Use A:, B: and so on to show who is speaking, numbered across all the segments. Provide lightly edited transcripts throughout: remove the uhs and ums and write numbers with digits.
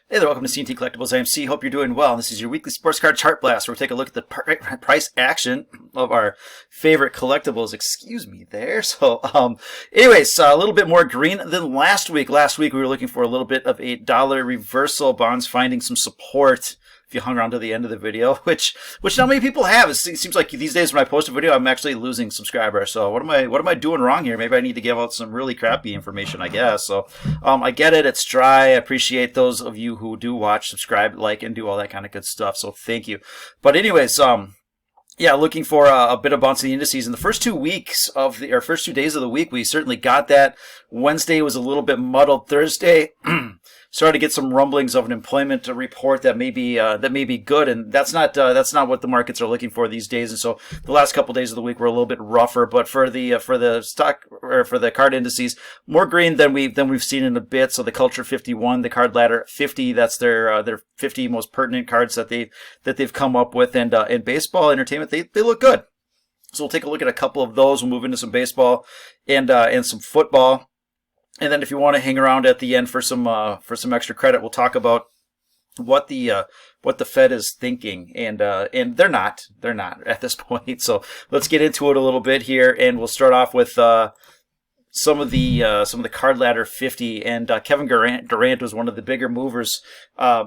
A: Hey there, welcome to CNT Collectibles. I am C. Hope you're doing well. This is your weekly sports card chart blast where we take a look at the price action of our favorite collectibles. Excuse me there. Anyways, a little bit more green than last week. Last week we were looking for a little bit of a dollar reversal. Bonds finding some support. If you hung around to the end of the video, which not many people have. It seems like these days when I post a video, I'm actually losing subscribers. So what am I doing wrong here? Maybe I need to give out some really crappy information, I guess. So I get it. It's dry. I appreciate those of you who do watch, subscribe, like, and do all that kind of good stuff. So thank you. But anyways, yeah, looking for a bit of bounce in the indices. In the first 2 weeks of the, or first 2 days of the week, we certainly got that. Wednesday was a little bit muddled. Thursday started to get some rumblings of an employment report that may be good, and that's not what the markets are looking for these days. And so the last couple of days of the week were a little bit rougher. But for the stock or for the card indices, more green than we've seen in a bit. So the Culture 51, the Card Ladder 50, that's their 50 most pertinent cards that they've come up with, and in baseball entertainment they look good. So we'll take a look at a couple of those. We'll move into some baseball and some football. And then if you want to hang around at the end for some extra credit, we'll talk about what the Fed is thinking, and they're not at this point. So let's get into it a little bit here, and we'll start off with some of the Card Ladder 50, and Kevin Durant was one of the bigger movers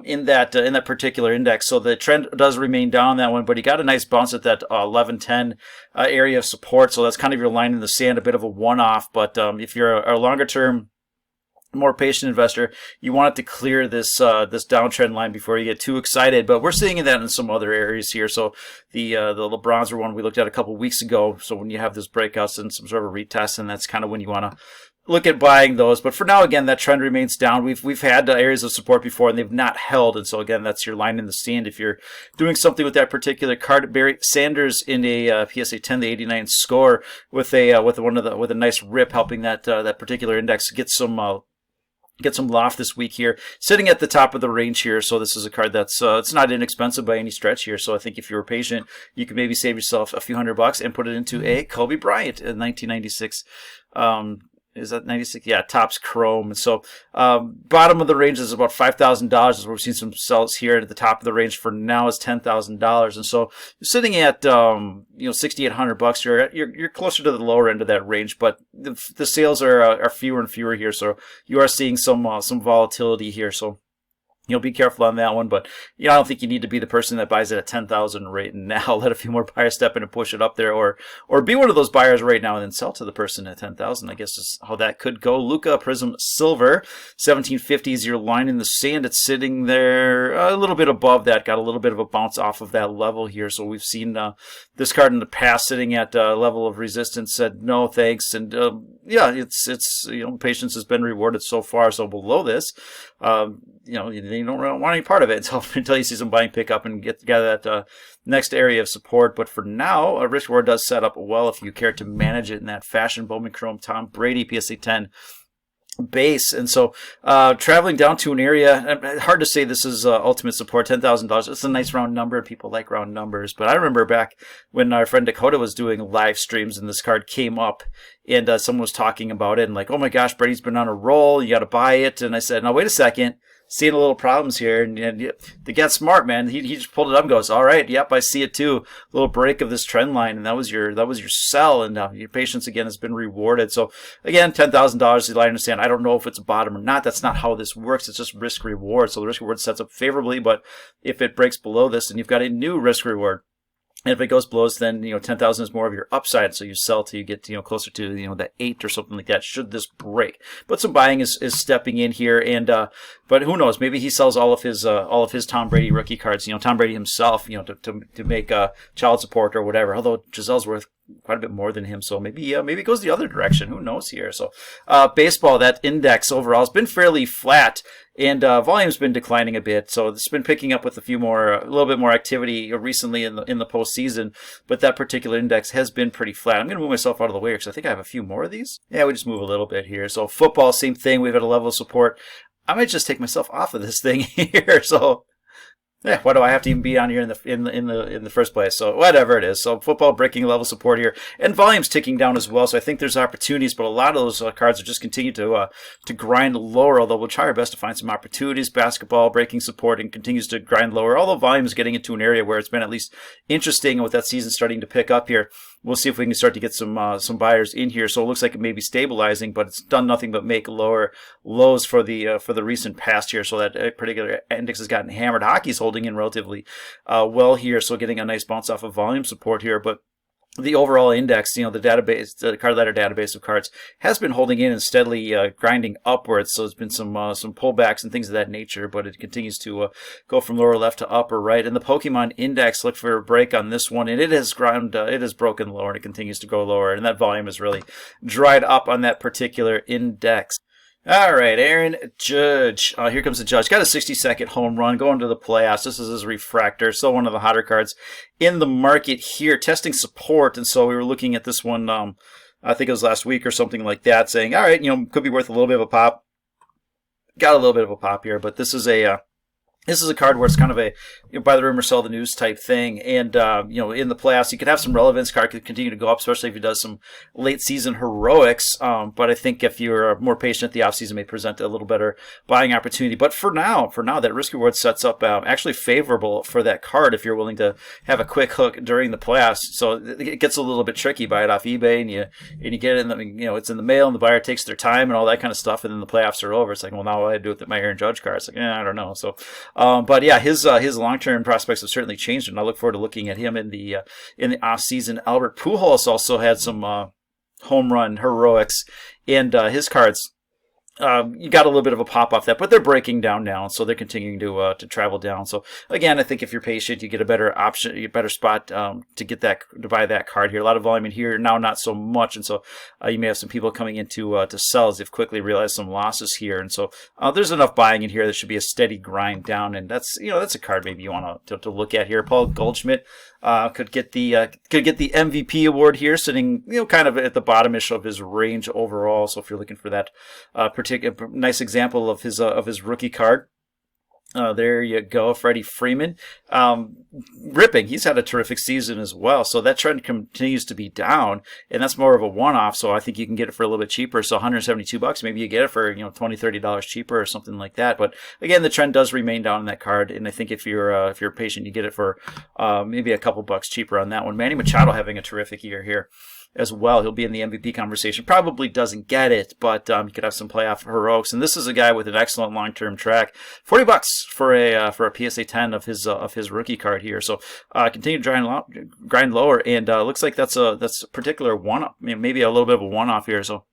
A: in that particular index. So the trend does remain down that one, but he got a nice bounce at that 1110 area of support. So that's kind of your line in the sand, a bit of a one-off. But if you're a longer term, more patient investor, you want it to clear this downtrend line before you get too excited. But we're seeing that in some other areas here. So the LeBrons were one we looked at a couple weeks ago. So when you have this breakouts and some sort of retest, and that's kind of when you want to look at buying those. But for now, again, that trend remains down. We've had areas of support before, and they've not held. And so again, that's your line in the sand. If you're doing something with that particular card, Barry Sanders in a PSA 10 to 89 score with a nice rip, helping that particular index get some loft this week here, sitting at the top of the range here. So this is a card that's it's not inexpensive by any stretch here. So I think if you were patient, you could maybe save yourself a few $100 and put it into a Kobe Bryant in 1996. Is that 96? Yeah, Topps Chrome. And so bottom of the range is about $5,000. Is where we've seen some sells here. At the top of the range for now is $10,000. And so you're sitting at $6,800. You're closer to the lower end of that range, but the sales are fewer and fewer here. So you are seeing some volatility here. So be careful on that one, but I don't think you need to be the person that buys it at 10,000 right now. Let a few more buyers step in and push it up there, or be one of those buyers right now and then sell to the person at 10,000. I guess is how that could go. Luca Prism Silver 1750 is your line in the sand. It's sitting there a little bit above that. Got a little bit of a bounce off of that level here. So we've seen this card in the past sitting at a level of resistance. Said no thanks, and yeah, it's patience has been rewarded so far. So below this, you don't really want any part of it until you see some buying pick up and get together that next area of support. But for now, a risk reward does set up well if you care to manage it in that fashion. Bowman Chrome Tom Brady PSA 10 base. And so traveling down to an area, hard to say this is ultimate support, $10,000. It's a nice round number, and people like round numbers. But I remember back when our friend Dakota was doing live streams and this card came up, and someone was talking about it and like, oh my gosh, Brady's been on a roll, you got to buy it. And I said, no, wait a second. Seeing a little problems here, and they got smart, man. He just pulled it up and goes, all right, yep, I see it too. A little break of this trend line, and that was your sell, and your patience again has been rewarded. So again, $10,000. I understand. I don't know if it's a bottom or not. That's not how this works. It's just risk reward. So the risk reward sets up favorably, but if it breaks below this, then you've got a new risk reward. And if it goes below, then 10,000 is more of your upside. So you sell till you get closer to the 8 or something like that. Should this break, but some buying is stepping in here, and but who knows? Maybe he sells all of his Tom Brady rookie cards. Tom Brady himself, to make child support or whatever. Although Giselle's worth quite a bit more than him, so maybe it goes the other direction. Who knows here? So baseball, that index overall has been fairly flat. And volume's been declining a bit, so it's been picking up with a little bit more activity recently in the postseason. But that particular index has been pretty flat. I'm going to move myself out of the way because I think I have a few more of these. Yeah, we just move a little bit here. So football, same thing. We've had a level of support. I might just take myself off of this thing here. So Yeah, why do I have to even be on here in the first place? So whatever it is. So football breaking level support here, and volume's ticking down as well. So I think there's opportunities, but a lot of those cards are just continue to grind lower. Although we'll try our best to find some opportunities. Basketball breaking support and continues to grind lower. Although volume is getting into an area where it's been at least interesting, and with that season starting to pick up here, we'll see if we can start to get some buyers in here. So it looks like it may be stabilizing, but it's done nothing but make lower lows for the recent past here. So that particular index has gotten hammered. Hockey's holding in relatively well here, so getting a nice bounce off of volume support here, but the overall index, the database, the card ladder database of cards has been holding in and steadily grinding upwards. So there's been some pullbacks and things of that nature, but it continues to go from lower left to upper right. And the Pokemon index, look for a break on this one, and it has broken lower, and it continues to go lower. And that volume has really dried up on that particular index. All right, Aaron Judge. Here comes the Judge. Got a 60-second home run going to the playoffs. This is his refractor. Still one of the hotter cards in the market here. Testing support, and so we were looking at this one, I think it was last week or something like that, saying, all right, could be worth a little bit of a pop. Got a little bit of a pop here, but this is a card where it's kind of a buy the rumor, sell the news type thing. And, in the playoffs, you could have some relevance. Card could continue to go up, especially if he does some late season heroics. But I think if you're more patient, the offseason may present a little better buying opportunity. But for now, that risk reward sets up actually favorable for that card if you're willing to have a quick hook during the playoffs. So it gets a little bit tricky. Buy it off eBay and you get it it's in the mail and the buyer takes their time and all that kind of stuff. And then the playoffs are over. It's like, well, now what do I do with my Aaron Judge card? It's like, I don't know. So, but yeah, his long-term prospects have certainly changed, and I look forward to looking at him in the off-season. Albert Pujols also had some home run heroics, and his cards. You got a little bit of a pop off that, but they're breaking down now, so they're continuing to travel down. So again, I think if you're patient, you get a better option, a better spot to buy that card here. A lot of volume in here now, not so much, and so you may have some people coming in to sell as they've quickly realized some losses here, and so there's enough buying in here. There should be a steady grind down, and that's a card maybe you want to look at here. Paul Goldschmidt could get the MVP award here, sitting kind of at the bottom-ish of his range overall. So if you're looking for that particular nice example of his rookie card. There you go, Freddie Freeman. Ripping, he's had a terrific season as well. So that trend continues to be down, and that's more of a one-off. So I think you can get it for a little bit cheaper. So $172, maybe you get it for $20, $30 cheaper or something like that. But again, the trend does remain down on that card, and I think if you're patient, you get it for maybe a couple bucks cheaper on that one. Manny Machado having a terrific year here as well. He'll be in the MVP conversation. Probably doesn't get it, but you could have some playoff heroics. And this is a guy with an excellent long-term track. $40 for a PSA 10 of his rookie card here. So continue to grind lower, and looks like that's a particular one-off, maybe a little bit of a one-off here. So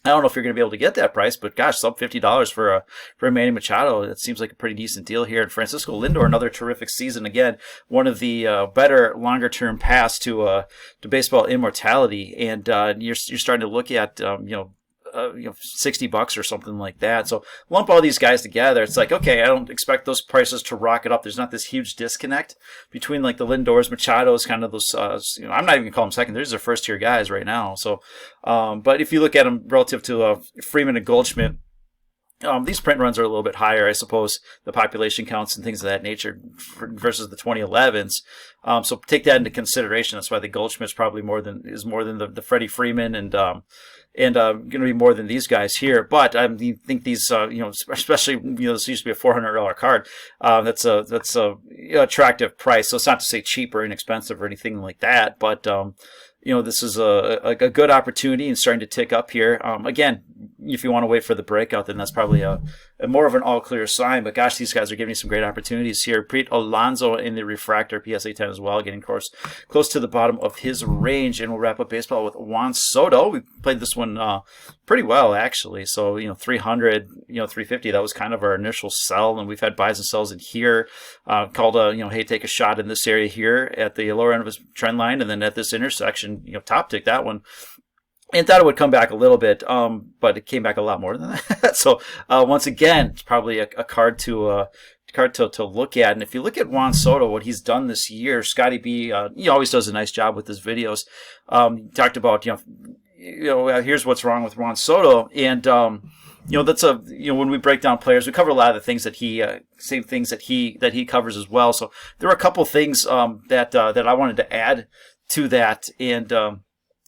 A: I don't know if you're going to be able to get that price, but gosh, sub $50 for a Manny Machado. That seems like a pretty decent deal here. And Francisco Lindor, another terrific season. Again, one of the better longer-term paths to baseball immortality. And you're starting to look at $60 or something like that. So lump all these guys together. It's like, okay, I don't expect those prices to rocket up. There's not this huge disconnect between like the Lindors, Machados, kind of those. I'm not even gonna call them second. These are first tier guys right now. So, but if you look at them relative to Freeman and Goldschmidt. These print runs are a little bit higher, I suppose, the population counts and things of that nature versus the 2011s. So take that into consideration. That's why the Goldschmidt's probably more than the Freddie Freeman and going to be more than these guys here. But I think these, especially, this used to be a $400 card. That's a attractive price. So it's not to say cheap or inexpensive or anything like that, but this is a good opportunity and starting to tick up here. Again, if you want to wait for the breakout, then that's probably a more of an all-clear sign. But gosh, these guys are giving you some great opportunities here. Pete Alonso in the refractor, PSA 10 as well, getting close to the bottom of his range. And we'll wrap up baseball with Juan Soto. We played this one pretty well, actually. So, 300, 350, that was kind of our initial sell. And we've had buys and sells in here. Called hey, take a shot in this area here at the lower end of his trend line. And then at this intersection, top tick that one. And thought it would come back a little bit, but it came back a lot more than that. So once again, it's probably a card to look at. And if you look at Juan Soto, what he's done this year, Scotty B, he always does a nice job with his videos. He talked about here's what's wrong with Juan Soto, and that's when we break down players, we cover a lot of the things that same things that he covers as well. So there were a couple things that I wanted to add to that, and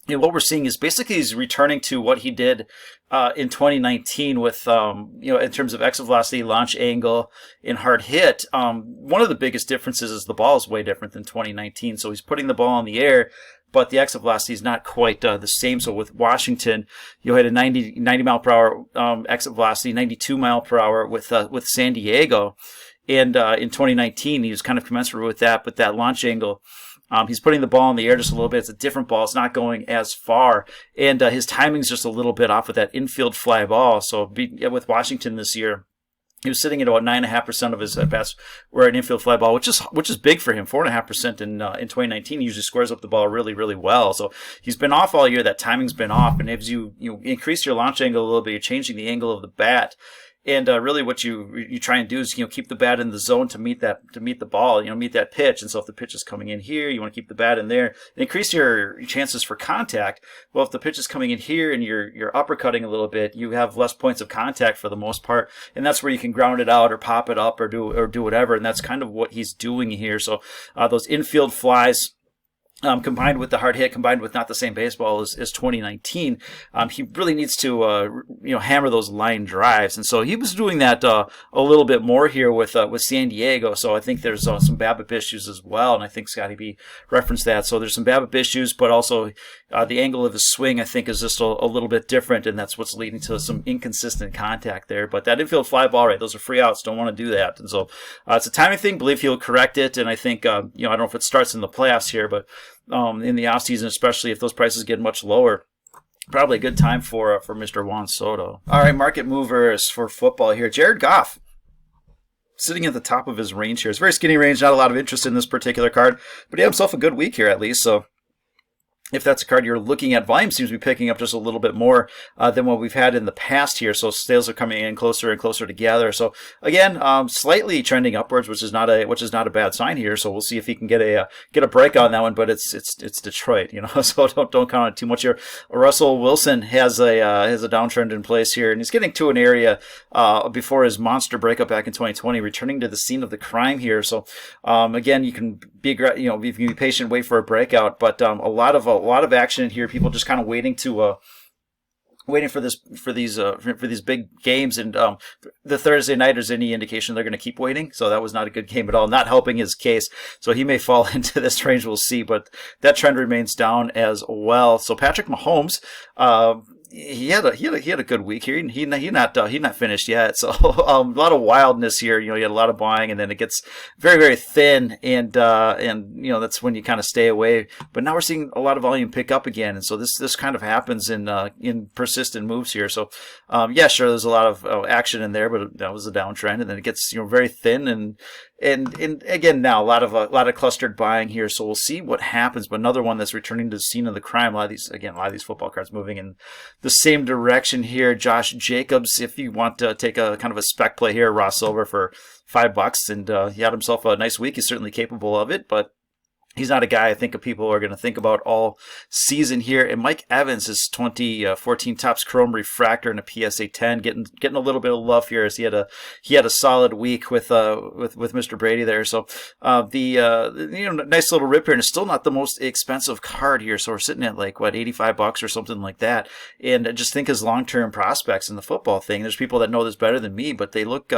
A: what we're seeing is basically he's returning to what he did in 2019 with in terms of exit velocity, launch angle, and hard hit. One of the biggest differences is the ball is way different than 2019. So he's putting the ball in the air, but the exit velocity is not quite the same. So with Washington, you had a 90 mile per hour exit velocity, 92 mile per hour with San Diego, and in 2019 he was kind of commensurate with that, but that launch angle. He's putting the ball in the air just a little bit. It's a different ball. It's not going as far. And his timing's just a little bit off with that infield fly ball. So with Washington this year, he was sitting at about 9.5% of his at-bats were an infield fly ball, which is big for him. 4.5% in 2019. He usually squares up the ball really, really well. So he's been off all year. That timing's been off. And as you increase your launch angle a little bit, you're changing the angle of the bat. And really, what you try and do is keep the bat in the zone to meet the ball, meet that pitch. And so if the pitch is coming in here, you want to keep the bat in there and increase your chances for contact. Well, if the pitch is coming in here and you're uppercutting a little bit, you have less points of contact for the most part, and that's where you can ground it out or pop it up or do whatever. And that's kind of what he's doing here. So those infield flies. Combined with the hard hit, combined with not the same baseball as 2019, he really needs to hammer those line drives, and so he was doing that a little bit more here with San Diego. So I think there's some BABIP issues as well, and I think Scotty B referenced that. So there's some BABIP issues, but also the angle of his swing I think is just a little bit different, and that's what's leading to some inconsistent contact there. But that infield fly ball, right? Those are free outs. Don't want to do that, and so it's a timing thing. Believe he'll correct it, and I think I don't know if it starts in the playoffs here, but in the offseason, especially if those prices get much lower, probably a good time for Mr. Juan Soto. All right, market movers for football here. Jared Goff, sitting at the top of his range here. It's a very skinny range, not a lot of interest in this particular card, but he had himself a good week here at least, so if that's a card you're looking at, volume seems to be picking up just a little bit more than what we've had in the past here. So sales are coming in closer and closer together. So again, slightly trending upwards, which is not a bad sign here. So we'll see if he can get a breakout on that one. But it's Detroit, so don't count on it too much here. Russell Wilson has a downtrend in place here, and he's getting to an area before his monster breakup back in 2020, returning to the scene of the crime here. So again, you can be patient, wait for a breakout, but a lot of action here. People just kind of waiting for these big games, and the Thursday night is any indication they're going to keep waiting. So that was not a good game at all, not helping his case. So he may fall into this range. We'll see, but that trend remains down as well. So Patrick Mahomes, he had a good week here. He not finished yet. So a lot of wildness here. He had a lot of buying, and then it gets very, very thin, and that's when you kind of stay away. But now we're seeing a lot of volume pick up again, and so this kind of happens in persistent moves here. So sure, there's a lot of action in there, but that was a downtrend, and then it gets very thin, and again now a lot of clustered buying here. So we'll see what happens. But another one that's returning to the scene of the crime. A lot of these football cards moving in the same direction here. Josh Jacobs, if you want to take a kind of a spec play here, Ross Silver for $5, and he had himself a nice week. He's certainly capable of it, but he's not a guy I think people are going to think about all season here. And Mike Evans is 2014 Topps Chrome Refractor and a PSA 10, getting a little bit of love here as he had a solid week with Mr. Brady there. So nice little rip here, and it's still not the most expensive card here. So we're sitting at like $85 or something like that. And I just think his long-term prospects in the football thing. There's people that know this better than me, but they look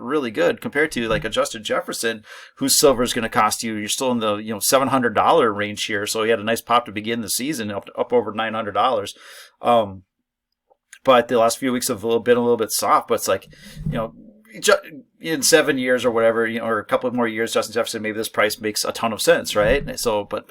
A: really good compared to like a Justin Jefferson, whose silver is going to cost you. You're still in the $700 range here. So he had a nice pop to begin the season, up over $900. But the last few weeks have been a little bit soft. But it's like, in 7 years or whatever, or a couple of more years, Justin Jefferson, maybe this price makes a ton of sense, right? So, but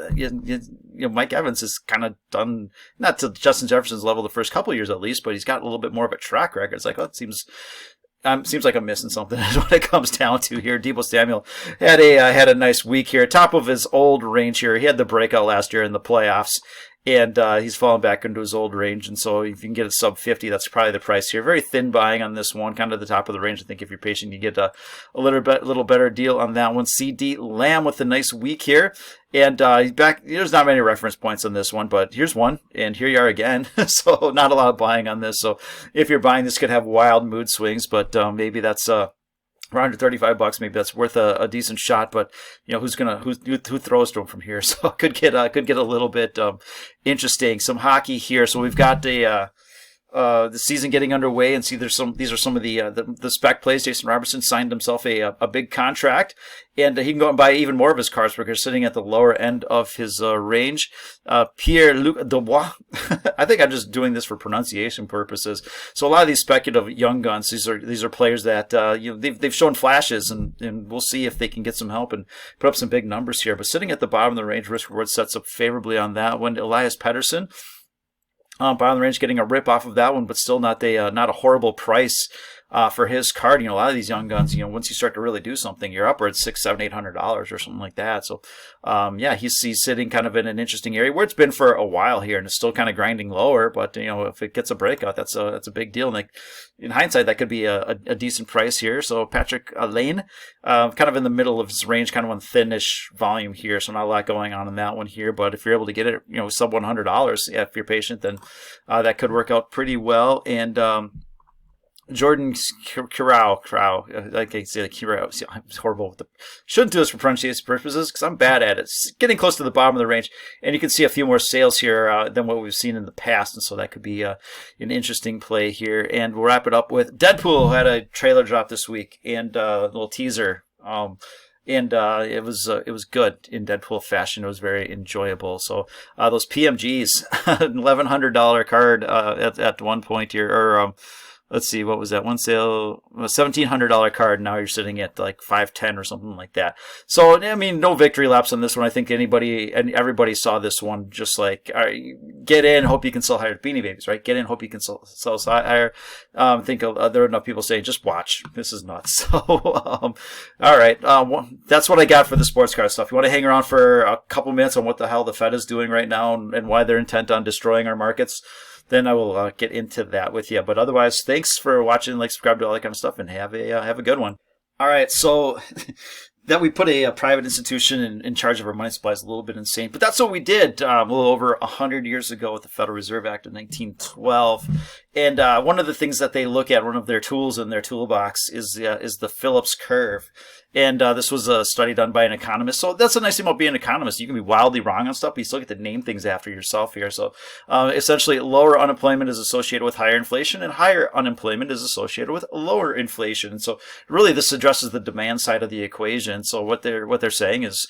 A: Mike Evans is kind of done, not to Justin Jefferson's level the first couple of years at least, but he's got a little bit more of a track record. It's like, it seems like I'm missing something is what it comes down to here. Deebo Samuel had a nice week here, top of his old range here. He had the breakout last year in the playoffs, and he's fallen back into his old range. And so if you can get a sub 50, that's probably the price here. Very thin buying on this one, kind of the top of the range. I think if you're patient, you get a little better deal on that one. CD Lamb with a nice week here. And back, there's not many reference points on this one, but here's one, and here you are again. So not a lot of buying on this. So if you're buying, this could have wild mood swings, but maybe that's around $35, maybe that's worth a decent shot. But who throws to him from here? So could get a little bit interesting. Some hockey here. So we've got the season getting underway, and see these are some of the spec plays. Jason Robertson signed himself a big contract, and he can go and buy even more of his cards because sitting at the lower end of his range. Pierre-Luc Dubois, I think I'm just doing this for pronunciation purposes. So a lot of these speculative young guns, these are players that they've shown flashes, and we'll see if they can get some help and put up some big numbers here. But sitting at the bottom of the range, risk reward sets up favorably on that one. Elias Pettersson, bottom of the range, getting a rip off of that one, but still not a horrible price for his card. A lot of these young guns, once you start to really do something, you're upwards $600, $700, $800 or something like that. So, he's sitting kind of in an interesting area where it's been for a while here, and it's still kind of grinding lower. But if it gets a breakout, that's a big deal. And in hindsight, that could be a decent price here. So Patrick Lane, kind of in the middle of his range, kind of on thinnish volume here. So not a lot going on in that one here. But if you're able to get it, sub $100, if you're patient, then that could work out pretty well. And Jordan Kirau, like I say, Kirau. I'm horrible with shouldn't do this for pronunciation purposes because I'm bad at it. It's getting close to the bottom of the range, and you can see a few more sales here than what we've seen in the past, and so that could be an interesting play here. And we'll wrap it up with Deadpool had a trailer drop this week, and a little teaser. And it was good in Deadpool fashion. It was very enjoyable. So those PMGs, $1,100 card at one point here, or let's see, what was that one sale? A $1,700 card. Now you're sitting at like $510 or something like that. So I mean, no victory laps on this one. I think everybody saw this one. Just like, all right, get in, hope you can sell higher. Beanie Babies, right? Get in, hope you can sell higher. I think there are enough people saying, just watch. This is nuts. So, all right, that's what I got for the sports card stuff. You want to hang around for a couple minutes on what the hell the Fed is doing right now and why they're intent on destroying our markets? Then I will get into that with you. But otherwise, thanks for watching, subscribe to all that kind of stuff, and have a good one. All right, so that we put a private institution in charge of our money supply is a little bit insane, but that's what we did a little over 100 years ago with the Federal Reserve Act of 1912. And one of the things that they look at, one of their tools in their toolbox, is the Phillips curve. And this was a study done by an economist. So that's a nice thing about being an economist. You can be wildly wrong on stuff, but you still get to name things after yourself here. So essentially, lower unemployment is associated with higher inflation, and higher unemployment is associated with lower inflation. And so really, this addresses the demand side of the equation. So what they're saying is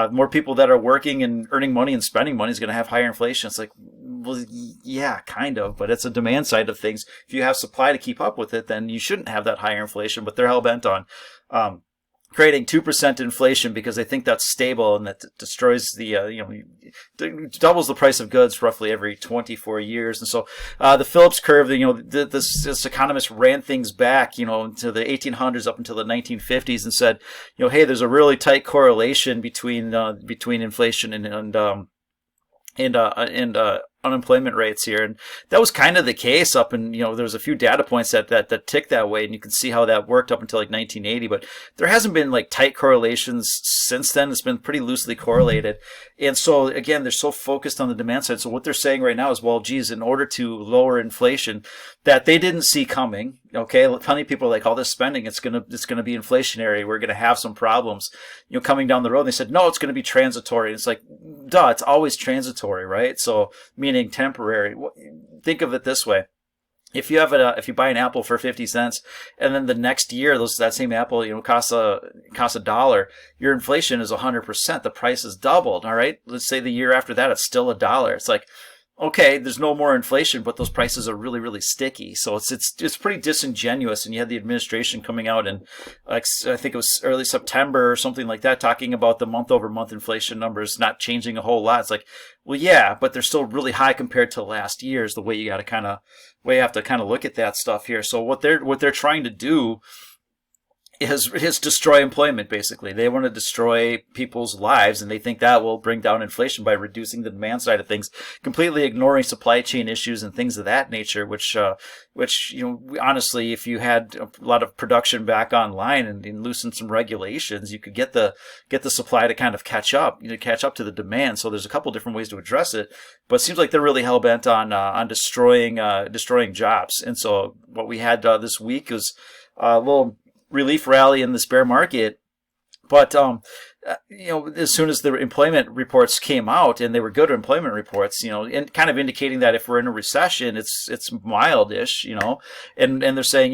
A: more people that are working and earning money and spending money is going to have higher inflation. It's like, well, yeah, kind of, but it's a demand side of things. If you have supply to keep up with it, then you shouldn't have that higher inflation. But they're hell bent on creating 2% inflation because they think that's stable, and that destroys doubles the price of goods roughly every 24 years. And so the Phillips curve, this economist ran things back, to the 1800s up until the 1950s and said, hey, there's a really tight correlation between inflation and unemployment rates here. And that was kind of the case up in, there was a few data points that ticked that way, and you can see how that worked up until 1980, but there hasn't been tight correlations since then. It's been pretty loosely correlated. And so again, they're so focused on the demand side. So what they're saying right now is, well, geez, in order to lower inflation that they didn't see coming, okay, plenty of people are like, all this spending, it's gonna be inflationary. We're gonna have some problems, coming down the road. And they said, no, it's gonna be transitory. And it's like, duh, it's always transitory, right? So meaning temporary. Think of it this way. If you buy an apple for 50 cents and then the next year that same apple, costs $1, your inflation is 100%. The price is doubled. All right. Let's say the year after that, it's still $1. It's like, okay, there's no more inflation, but those prices are really, really sticky. So it's pretty disingenuous. And you had the administration coming out in, I think it was early September or something like that, talking about the month-over-month inflation numbers not changing a whole lot. It's like, well, yeah, but they're still really high compared to last year's. The way you have to kind of look at that stuff here. So what they're trying to do is destroy employment. Basically, they want to destroy people's lives, and they think that will bring down inflation by reducing the demand side of things, completely ignoring supply chain issues and things of that nature. Which honestly, if you had a lot of production back online and loosen some regulations, you could get the supply to kind of catch up, catch up to the demand. So there's a couple different ways to address it, but it seems like they're really hell bent on destroying jobs. And so what we had this week was a little relief rally in this bear market, but as soon as the employment reports came out, and they were good employment reports, and kind of indicating that if we're in a recession, it's mildish, and they're saying,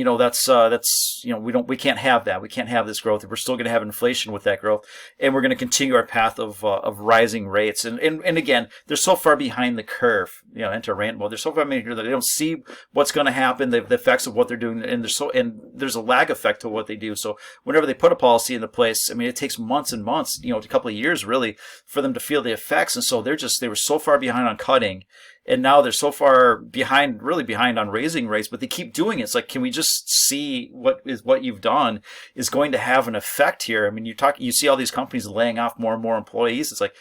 A: we can't have that. We can't have this growth. We're still going to have inflation with that growth, and we're going to continue our path of rising rates. And again, they're so far behind the curve, enter rant mode. They're so far behind here that they don't see what's going to happen, the effects of what they're doing, and there's a lag effect to what they do. So whenever they put a policy into place, it takes months and months, a couple of years really, for them to feel the effects. And so they were so far behind on cutting, and now they're so far behind on raising rates, but they keep doing it. It's like, can we just see what you've done is going to have an effect here? You see all these companies laying off more and more employees. It's like,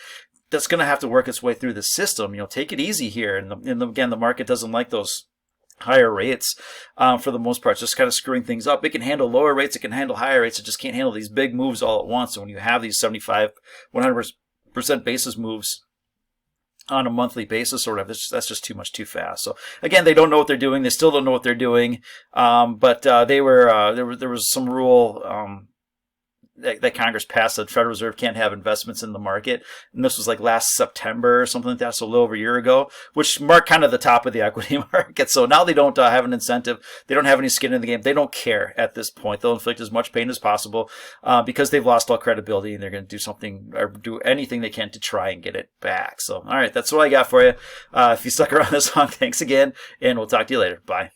A: that's going to have to work its way through the system. Take it easy here. And again, the market doesn't like those higher rates for the most part, just kind of screwing things up. It can handle lower rates, it can handle higher rates, it just can't handle these big moves all at once. And when you have these 75, 100% basis moves on a monthly basis or whatever, that's just too much too fast. So again, they don't know what they're doing. They still don't know what they're doing. But there was some rule that Congress passed that the Federal Reserve can't have investments in the market. And this was like last September or something like that, so a little over a year ago, which marked kind of the top of the equity market. So now they don't have an incentive. They don't have any skin in the game. They don't care at this point. They'll inflict as much pain as possible because they've lost all credibility, and they're going to do something or do anything they can to try and get it back. So, all right, that's what I got for you. If you stuck around this long, thanks again, and we'll talk to you later. Bye.